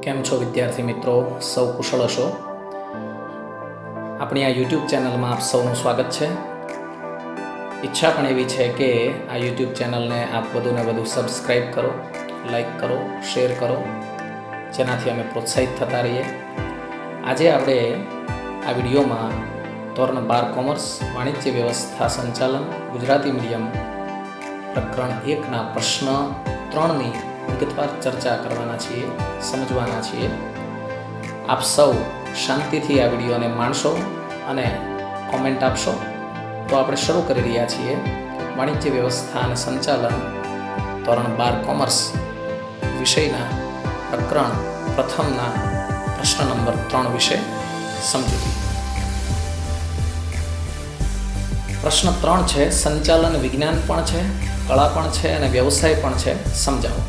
કેમ છો વિદ્યાર્થી મિત્રો? સૌ કુશળ હશો? આપણી આ યુટ્યુબ ચેનલમાં આપ સૌનું સ્વાગત છે. ઈચ્છા પણ એવી છે કે આ યુટ્યુબ ચેનલને આપ વધુને વધુ સબસ્ક્રાઈબ કરો, લાઈક કરો, શેર કરો, જેનાથી અમે પ્રોત્સાહિત થતા રહીએ. આજે આપણે આ વિડીયોમાં ધોરણ 12 કોમર્સ વાણિજ્ય વ્યવસ્થા સંચાલન ગુજરાતી મીડિયમ પ્રકરણ 1ના પ્રશ્ન 3ની વિગતવાર ચર્ચા કરવાના છીએ, સમજવાના છીએ. આપ સૌ શાંતિથી આ વિડીયોને માણશો અને કોમેન્ટ આપશો. તો આપણે શરૂ કરી રહ્યા છીએ વાણિજ્ય વ્યવસ્થા અને સંચાલન ધોરણ 12 કોમર્સ વિષયના પ્રકરણ પ્રથમના પ્રશ્ન નંબર 3 વિશે સમજૂતી. પ્રશ્ન 3 છે, સંચાલન વિજ્ઞાન પણ છે, કળા પણ છે અને વ્યવસાય પણ છે, સમજાવો.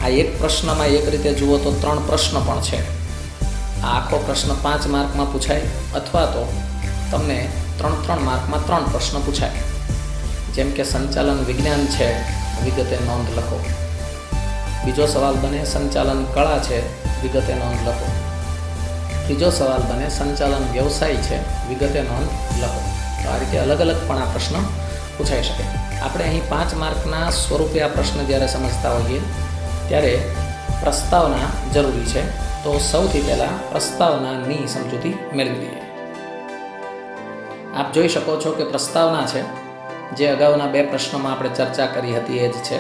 આ એક પ્રશ્નમાં એક રીતે જુઓ તો 3 પ્રશ્ન પણ છે. આ આખો પ્રશ્ન 5 માર્કમાં પૂછાય અથવા તો તમને 3 માર્કમાં 3 પ્રશ્ન પૂછાય. જેમ કે સંચાલન વિજ્ઞાન છે, વિગતે નોંધ લખો. બીજો સવાલ બને સંચાલન કળા છે, વિગતે નોંધ લખો. ત્રીજો સવાલ બને સંચાલન વ્યવસાય છે, વિગતે નોંધ લખો. તો આ રીતે અલગ અલગ પણ આ પ્રશ્ન પૂછાઈ શકે. આપણે અહીં 5 માર્કના સ્વરૂપે આ પ્રશ્ન જ્યારે સમજતા હોઈએ ત્યારે પ્રસ્તાવના જરૂરી છે. તો સૌથી પહેલાં પ્રસ્તાવનાની સમજૂતી મેળવી લઈએ. આપ જોઈ શકો છો કે પ્રસ્તાવના છે જે અગાઉના 2 પ્રશ્નોમાં આપણે ચર્ચા કરી હતી એ જ છે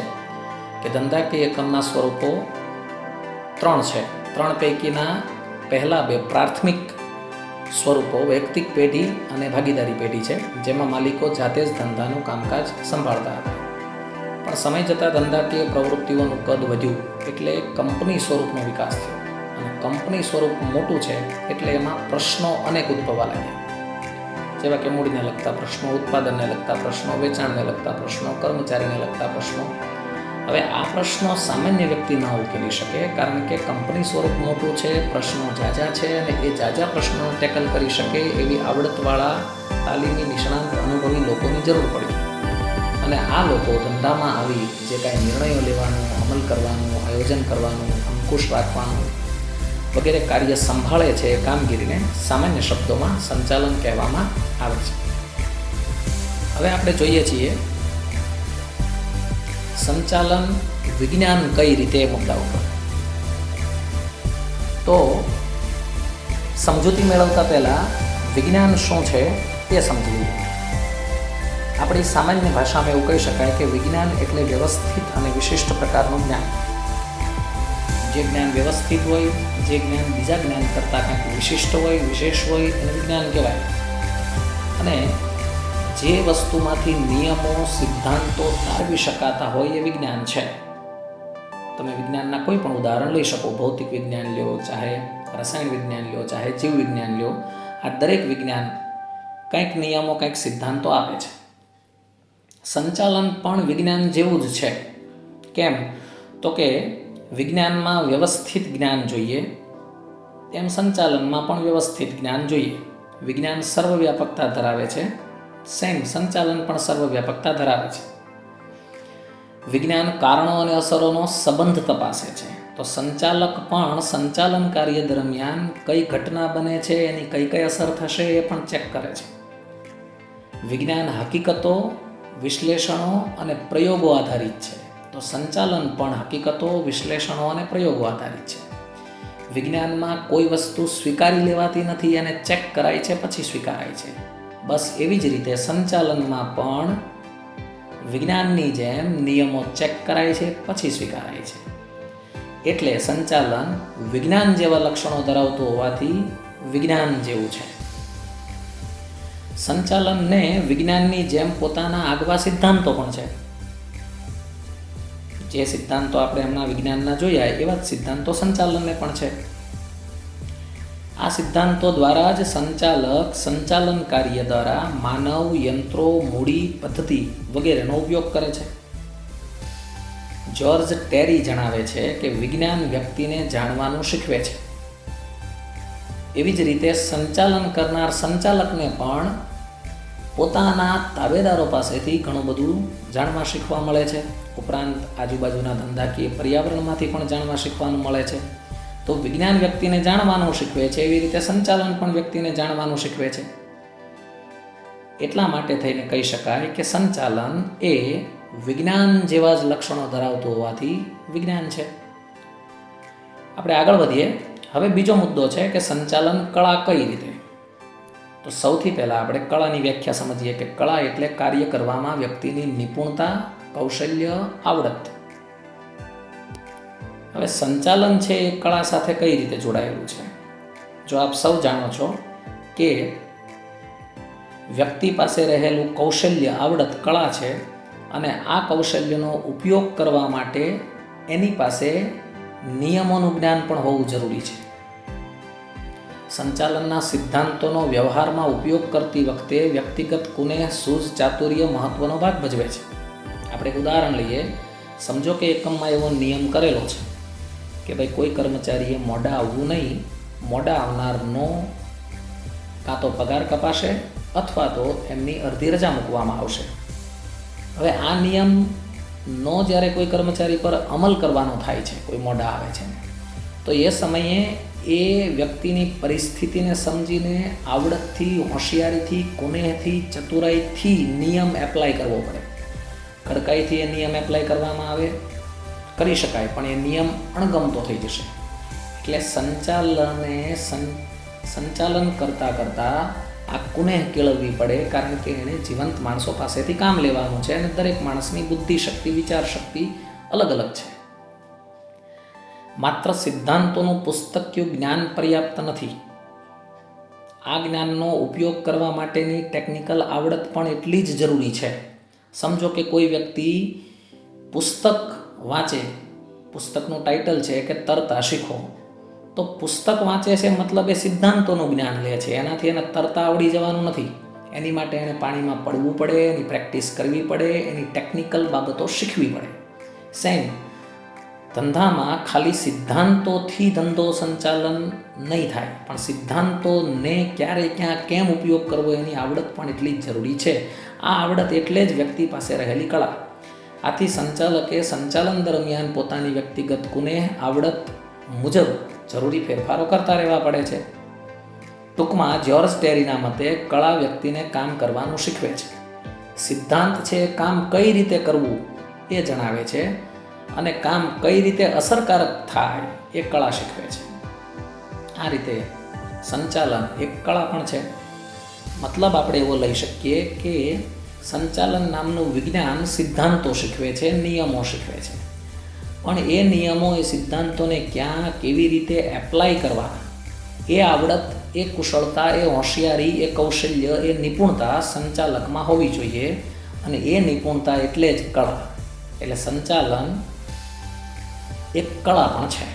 કે ધંધાકીય એકમના સ્વરૂપો 3 છે. 3 પૈકીના પહેલાં 2 પ્રાથમિક સ્વરૂપો વૈયક્તિક પેઢી અને ભાગીદારી પેઢી છે, જેમાં માલિકો જાતે જ ધંધાનું કામકાજ સંભાળતા હતા. પણ સમય જતાં ધંધાકીય પ્રવૃત્તિઓનું કદ વધ્યું એટલે કંપની સ્વરૂપનો વિકાસ થયો અને કંપની સ્વરૂપ મોટું છે એટલે એમાં પ્રશ્નો અનેક ઉદ્ભવવા લાગ્યા. જેવા કે મૂડીને લગતા પ્રશ્નો, ઉત્પાદનને લગતા પ્રશ્નો, વેચાણને લગતા પ્રશ્નો, કર્મચારીને લગતા પ્રશ્નો. હવે આ પ્રશ્નો સામાન્ય વ્યક્તિ ન ઉકેલી શકે, કારણ કે કંપની સ્વરૂપ મોટું છે, પ્રશ્નો ઝાઝા છે અને એ ઝાઝા પ્રશ્નો ટેકલ કરી શકે એવી આવડતવાળા તાલીમી, નિષ્ણાંત, અનુભવી લોકોની જરૂર પડી. અને આ લોકો ધંધામાં આવી જે કાંઈ નિર્ણયો લેવાનું, અમલ કરવાનું, આયોજન કરવાનું, અંકુશ રાખવાનું વગેરે કાર્ય સંભાળે છે. એ કામગીરીને સામાન્ય શબ્દોમાં સંચાલન કહેવામાં આવે છે. હવે આપણે જોઈએ છીએ સંચાલન વિજ્ઞાન કઈ રીતે મુદ્દા ઉપર. તો સમજૂતી મેળવતા પહેલાં વિજ્ઞાન શું છે એ સમજી લઈએ. આપણી સામાન્ય ભાષામાં એવું કહી શકાય કે વિજ્ઞાન એટલે વ્યવસ્થિત અને વિશિષ્ટ પ્રકારનું જ્ઞાન. જે જ્ઞાન વ્યવસ્થિત હોય, જે જ્ઞાન બીજા જ્ઞાન કરતાં કંઈક વિશિષ્ટ હોય, વિશેષ હોય, એને વિજ્ઞાન કહેવાય. અને જે વસ્તુમાંથી નિયમો, સિદ્ધાંતો તારવી શકાતા હોય એ વિજ્ઞાન છે. તમે વિજ્ઞાનના કોઈ પણ ઉદાહરણ લઈ શકો. ભૌતિક વિજ્ઞાન લ્યો, ચાહે રસાયણ વિજ્ઞાન લ્યો, ચાહે જીવ વિજ્ઞાન લ્યો. આ દરેક વિજ્ઞાન કંઈક નિયમો, કંઈક સિદ્ધાંતો આપે છે. સંચાલન પણ વિજ્ઞાન જેવું જ છે. કેમ? તો કે વિજ્ઞાનમાં વ્યવસ્થિત જ્ઞાન જોઈએ, તેમ સંચાલનમાં પણ વ્યવસ્થિત જ્ઞાન જોઈએ. વિજ્ઞાન સર્વવ્યાપકતા ધરાવે છે, સેમ સંચાલન પણ સર્વવ્યાપકતા ધરાવે છે. વિજ્ઞાન કારણો અને અસરોનો સંબંધ તપાસે છે. તો સંચાલક પણ સંચાલન કાર્ય દરમિયાન કઈ ઘટના બને છે, એની કઈ કઈ અસર થશે એ પણ ચેક કરે છે. વિજ્ઞાન હકીકતો, વિશ્લેષણો અને પ્રયોગો આધારિત છે. તો સંચાલન પણ હકીકતો, વિશ્લેષણો અને પ્રયોગો આધારિત છે. વિજ્ઞાનમાં કોઈ વસ્તુ સ્વીકારી લેવાતી નથી, એને ચેક કરાય છે પછી સ્વીકારાય છે. બસ એવી જ રીતે સંચાલનમાં પણ વિજ્ઞાનની જેમ નિયમો ચેક કરાય છે પછી સ્વીકારાય છે. એટલે સંચાલન વિજ્ઞાન જેવા લક્ષણો ધરાવતું હોવાથી વિજ્ઞાન જેવું છે. સંચાલનને વિજ્ઞાનની જેમ પોતાના આગવા સિદ્ધાંતો પણ છે. જે સિદ્ધાંતો આપણે હમણાં વિજ્ઞાનના જોયા એવા જ સિદ્ધાંતો સંચાલનને પણ છે. આ સિદ્ધાંતો દ્વારા જ સંચાલક સંચાલન કાર્ય દ્વારા માનવ, યંત્રો, મૂડી, પદ્ધતિ વગેરેનો ઉપયોગ કરે છે. જ્યોર્જ ટેરી જણાવે છે કે વિજ્ઞાન વ્યક્તિને જાણવાનું શીખવે છે. એવી જ રીતે સંચાલન કરનાર સંચાલકને પણ પોતાના તાબેદારો પાસેથી ઘણું બધું જાણવા શીખવા મળે છે. ઉપરાંત આજુબાજુના ધંધાકીય પર્યાવરણમાંથી પણ જાણવા શીખવાનું મળે છે. તો વિજ્ઞાન વ્યક્તિને જાણવાનું શીખવે છે, એવી રીતે સંચાલન પણ વ્યક્તિને જાણવાનું શીખવે છે. એટલા માટે થઈને કહી શકાય કે સંચાલન એ વિજ્ઞાન જેવા જ લક્ષણો ધરાવતું હોવાથી વિજ્ઞાન છે. આપણે આગળ વધીએ. હવે બીજો મુદ્દો છે કે સંચાલન કળા કઈ રીતે. તો સૌથી પહેલાં આપણે કળાની વ્યાખ્યા સમજીએ કે કળા એટલે કાર્ય કરવામાં વ્યક્તિની નિપુણતા, કૌશલ્ય, આવડત. હવે સંચાલન છે એ કળા સાથે કઈ રીતે જોડાયેલું છે. જો આપ સૌ જાણો છો કે વ્યક્તિ પાસે રહેલું કૌશલ્ય, આવડત, કળા છે અને આ કૌશલ્યનો ઉપયોગ કરવા માટે એની પાસે નિયમોનું જ્ઞાન પણ હોવું જરૂરી છે. સંચાલનના સિદ્ધાંતોનો વ્યવહારમાં ઉપયોગ કરતી વખતે વ્યક્તિગત કુનેહ, સૂઝ, ચાતુર્ય મહત્વનો ભાગ ભજવે છે. આપણે એક ઉદાહરણ લઈએ. સમજો કે એકમમાં એવો નિયમ કરેલો છે કે ભાઈ કોઈ કર્મચારીએ મોડા આવવું નહીં, મોડા આવનારનો કાં તો પગાર કપાશે અથવા તો એમની અડધી રજા મૂકવામાં આવશે. હવે આ નિયમનો જ્યારે કોઈ કર્મચારી પર અમલ કરવાનો થાય છે, કોઈ મોડા આવે છે, તો એ સમયે એ વ્યક્તિની પરિસ્થિતિને સમજીને આવડતથી, હોશિયારીથી, કુનેહથી, ચતુરાઈથી નિયમ એપ્લાય કરવો પડે. કડકાઈથી એ નિયમ એપ્લાય કરવામાં આવે કરી શકાય, પણ એ નિયમ અણગમતો થઈ જશે. એટલે સંચાલન કરતાં આ કુનેહ કેળવવી પડે, કારણ કે એણે જીવંત માણસો પાસેથી કામ લેવાનું છે અને દરેક માણસની બુદ્ધિ શક્તિ, વિચાર શક્તિ અલગ અલગ છે. માત્ર સિદ્ધાંતોનું પુસ્તકીય જ્ઞાન પર્યાપ્ત નથી. આ જ્ઞાનનો ઉપયોગ કરવા માટેની ટેકનિકલ આવડત પણ એટલી જ જરૂરી છે. સમજો કે કોઈ વ્યક્તિ પુસ્તક વાંચે, પુસ્તકનું ટાઇટલ છે કે તરતા શીખો, તો પુસ્તક વાંચે છે મતલબ એ સિદ્ધાંતોનું જ્ઞાન લે છે, એનાથી એને તરતા આવડી જવાનું નથી. એની માટે એને પાણીમાં પડવું પડે, એની પ્રેક્ટિસ કરવી પડે, એની ટેકનિકલ બાબતો શીખવી પડે. સેમ ધંધામાં ખાલી સિદ્ધાંતોથી ધંધો સંચાલન નહીં થાય, પણ સિદ્ધાંતોને ક્યારે, ક્યાં, કેમ ઉપયોગ કરવો એની આવડત પણ એટલી જ જરૂરી છે. આ આવડત એટલે જ વ્યક્તિ પાસે રહેલી કળા. આથી સંચાલકે સંચાલન દરમિયાન પોતાની વ્યક્તિગત કુનેહ, આવડત મુજબ જરૂરી ફેરફારો કરતા રહેવા પડે છે. ટૂંકમાં જ્યોર્જ ટેરીના મતે કળા વ્યક્તિને કામ કરવાનું શીખવે છે. સિદ્ધાંત છે કામ કઈ રીતે કરવું એ જણાવે છે અને કામ કઈ રીતે અસરકારક થાય એ કળા શીખવે છે. આ રીતે સંચાલન એક કળા પણ છે. મતલબ આપણે એવો લઈ શકીએ કે સંચાલન નામનું વિજ્ઞાન સિદ્ધાંતો શીખવે છે, નિયમો શીખવે છે, પણ એ નિયમો, એ સિદ્ધાંતોને ક્યાં, કેવી રીતે એપ્લાય કરવા, એ આવડત, એ કુશળતા, એ હોશિયારી, એ કૌશલ્ય, એ નિપુણતા સંચાલકમાં હોવી જોઈએ. અને એ નિપુણતા એટલે જ કળા. એટલે સંચાલન એક કળા પણ છે.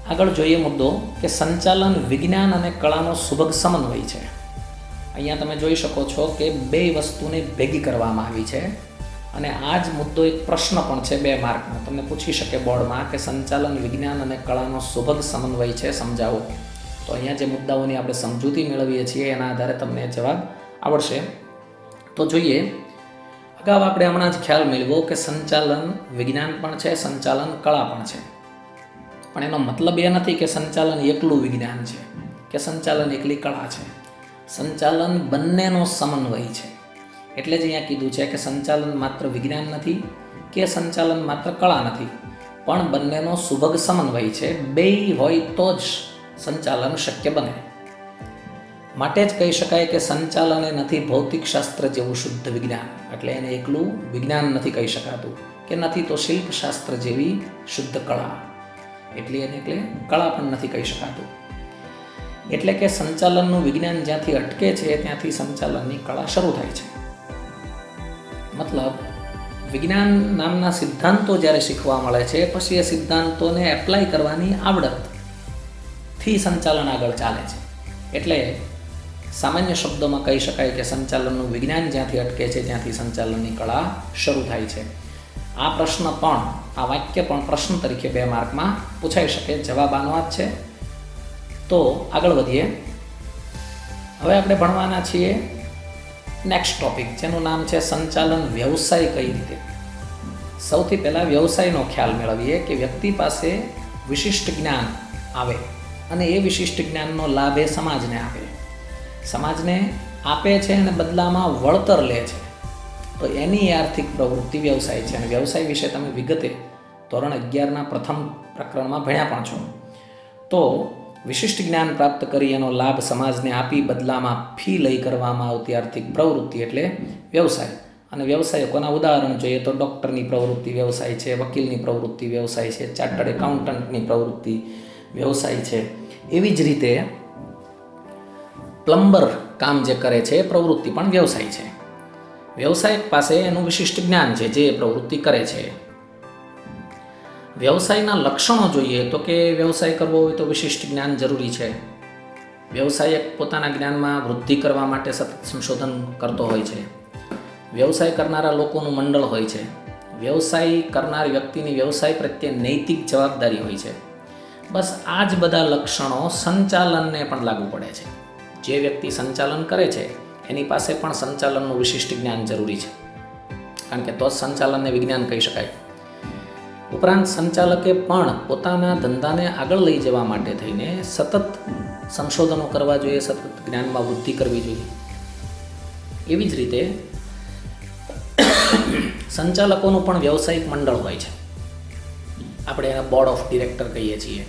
આગળ જોઈએ મુદ્દો કે સંચાલન વિજ્ઞાન અને કળાનો સુભગ સમન્વય છે. અહીંયા તમે જોઈ શકો છો કે બે વસ્તુને ભેગી કરવામાં આવી છે અને આ જ મુદ્દો એક પ્રશ્ન પણ છે 2 માર્કનો. તમને પૂછી શકે બોર્ડમાં કે સંચાલન વિજ્ઞાન અને કળાનો સુભગ સમન્વય છે, સમજાવો. તો અહીંયા જે મુદ્દાઓની આપણે સમજૂતી મેળવીએ છીએ એના આધારે તમને જવાબ આવડશે. તો જોઈએ. અગાઉ આપણે હમણાં જ ખ્યાલ મેળવ્યો કે સંચાલન વિજ્ઞાન પણ છે, સંચાલન કળા પણ છે. પણ એનો મતલબ એ નથી કે સંચાલન એકલું વિજ્ઞાન છે કે સંચાલન એકલી કળા છે. સંચાલન બંનેનો સમન્વય છે. એટલે જ અહીંયા કીધું છે કે સંચાલન માત્ર વિજ્ઞાન નથી કે સંચાલન માત્ર કળા નથી, પણ બંનેનો સુભગ સમન્વય છે. બેય હોય તો જ સંચાલન શક્ય બને. માટે જ કહી શકાય કે સંચાલન એ નથી ભૌતિક શાસ્ત્ર જેવું શુદ્ધ વિજ્ઞાન. એટલે એને એકલું વિજ્ઞાન નથી કહી શકાતું, કે નથી તો શિલ્પશાસ્ત્ર જેવી શુદ્ધ કળા, એટલે એને એટલે કળા પણ નથી કહી શકાતું. એટલે કે સંચાલનનું વિજ્ઞાન જ્યાંથી અટકે છે ત્યાંથી સંચાલનની કળા શરૂ થાય છે. મતલબ વિજ્ઞાન નામના સિદ્ધાંતો જ્યારે શીખવા મળે છે, પછી એ સિદ્ધાંતોને એપ્લાય કરવાની આવડતથી સંચાલન આગળ ચાલે છે. એટલે સામાન્ય શબ્દોમાં કહી શકાય કે સંચાલનનું વિજ્ઞાન જ્યાંથી અટકે છે ત્યાંથી સંચાલનની કળા શરૂ થાય છે. આ પ્રશ્ન પણ, આ વાક્ય પણ પ્રશ્ન તરીકે 2 માર્કમાં પૂછાઈ શકે. જવાબ આનો જ છે. તો આગળ વધીએ. હવે આપણે ભણવાના છીએ નેક્સ્ટ ટોપિક, જેનું નામ છે સંચાલન વ્યવસાય કઈ રીતે. સૌથી પહેલાં વ્યવસાયનો ખ્યાલ મેળવીએ કે વ્યક્તિ પાસે વિશિષ્ટ જ્ઞાન આવે અને એ વિશિષ્ટ જ્ઞાનનો લાભ એ સમાજને આપે. સમાજને આપે છે અને બદલામાં વળતર લે છે, તો એની આર્થિક પ્રવૃત્તિ વ્યવસાય છે. અને વ્યવસાય વિશે તમે વિગતે ધોરણ 11ના પ્રથમ પ્રકરણમાં ભણ્યા પણ છો. તો વિશિષ્ટ જ્ઞાન પ્રાપ્ત કરી એનો લાભ સમાજને આપી બદલામાં ફી લઈ કરવામાં આવતી આર્થિક પ્રવૃત્તિ એટલે વ્યવસાય. અને વ્યવસાયકોના ઉદાહરણ જોઈએ તો ડૉક્ટરની પ્રવૃત્તિ વ્યવસાય છે, વકીલની પ્રવૃત્તિ વ્યવસાય છે, ચાર્ટર્ડ એકાઉન્ટન્ટની પ્રવૃત્તિ વ્યવસાય છે. એવી જ રીતે પ્લમ્બર કામ જે કરે છે એ પ્રવૃત્તિ પણ વ્યવસાય છે. વ્યવસાયિક પાસે એનું વિશિષ્ટ જ્ઞાન છે જે પ્રવૃત્તિ કરે છે. વ્યવસાયના લક્ષણો જોઈએ તો કે વ્યવસાય કરવો હોય તો વિશિષ્ટ જ્ઞાન જરૂરી છે. વ્યવસાયક પોતાના જ્ઞાનમાં વૃદ્ધિ કરવા માટે સતત સંશોધન કરતો હોય છે. વ્યવસાય કરનારા લોકોનું મંડળ હોય છે. વ્યવસાય કરનાર વ્યક્તિની વ્યવસાય પ્રત્યે નૈતિક જવાબદારી હોય છે. બસ આ જ બધા લક્ષણો સંચાલનને પણ લાગુ પડે છે. જે વ્યક્તિ સંચાલન કરે છે એની પાસે પણ સંચાલનનું વિશિષ્ટ જ્ઞાન જરૂરી છે, કારણ કે તો જ સંચાલનને વિજ્ઞાન કહી શકાય. ઉપરાંત સંચાલકે પણ પોતાના ધંધાને આગળ લઈ જવા માટે થઈને સતત સંશોધનો કરવા જોઈએ, સતત જ્ઞાનમાં વૃદ્ધિ કરવી જોઈએ. એવી જ રીતે સંચાલકોનું પણ વ્યવસાયિક મંડળ હોય છે. આપણે એને બોર્ડ ઓફ ડિરેક્ટર કહીએ છીએ.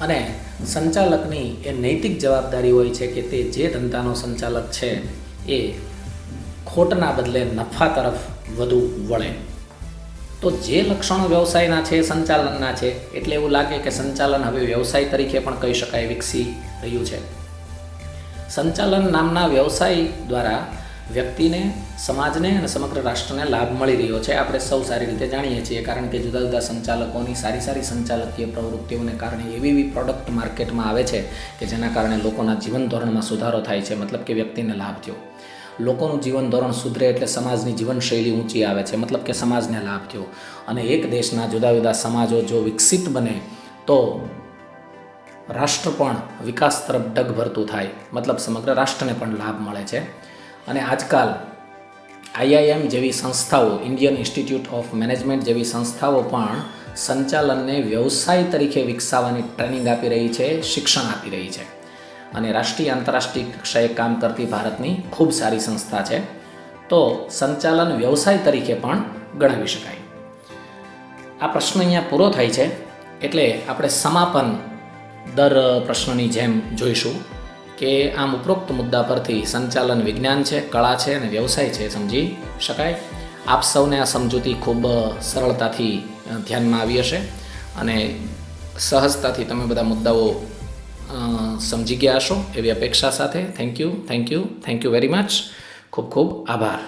અને સંચાલકની એ નૈતિક જવાબદારી હોય છે કે તે જે ધંધાનો સંચાલક છે એ ખોટના બદલે નફા તરફ વધુ વળે. તો જે લક્ષણો વ્યવસાયના છે, સંચાલનના છે, એટલે એવું લાગે કે સંચાલન હવે વ્યવસાય તરીકે પણ કહી શકાય વિકસી રહ્યું છે. સંચાલન નામના વ્યવસાય દ્વારા વ્યક્તિને, સમાજને અને સમગ્ર રાષ્ટ્રને લાભ મળી રહ્યો છે. આપણે સૌ સારી રીતે જાણીએ છીએ, કારણ કે જુદા જુદા સંચાલકોની સારી સારી સંચાલકીય પ્રવૃત્તિઓને કારણે એવી એવી પ્રોડક્ટ માર્કેટમાં આવે છે કે જેના કારણે લોકોના જીવન ધોરણમાં સુધારો થાય છે, મતલબ કે વ્યક્તિને લાભ થયો. લોકોનું જીવન ધોરણ સુધરે એટલે સમાજની જીવનશૈલી ઊંચી આવે છે, મતલબ કે સમાજને લાભ થયો. અને એક દેશના જુદા જુદા સમાજો જો વિકસિત બને તો રાષ્ટ્ર પણ વિકાસ તરફ ડગ ભરતું થાય, મતલબ સમગ્ર રાષ્ટ્રને પણ લાભ મળે છે. અને આજકાલ IIM જેવી સંસ્થાઓ, ઇન્ડિયન ઇન્સ્ટિટ્યૂટ ઓફ મેનેજમેન્ટ જેવી સંસ્થાઓ પણ સંચાલનને વ્યવસાય તરીકે વિકસાવવાની ટ્રેનિંગ આપી રહી છે, શિક્ષણ આપી રહી છે. અને રાષ્ટ્રીય આંતરરાષ્ટ્રીય કક્ષાએ કામ કરતી ભારતની ખૂબ સારી સંસ્થા છે. તો સંચાલન વ્યવસાય તરીકે પણ ગણાવી શકાય. આ પ્રશ્ન અહીંયા પૂરો થાય છે, એટલે આપણે સમાપન દર પ્રશ્નની જેમ જોઈશું કે આમ ઉપરોક્ત મુદ્દા પરથી સંચાલન વિજ્ઞાન છે, કળા છે અને વ્યવસાય છે સમજી શકાય. આપ સૌને આ સમજૂતી ખૂબ સરળતાથી ધ્યાનમાં આવી હશે અને સહજતાથી તમે બધા મુદ્દાઓ સમજી ગયા હશો એવી અપેક્ષા સાથે થેન્ક યુ વેરી મચ. ખૂબ ખૂબ આભાર.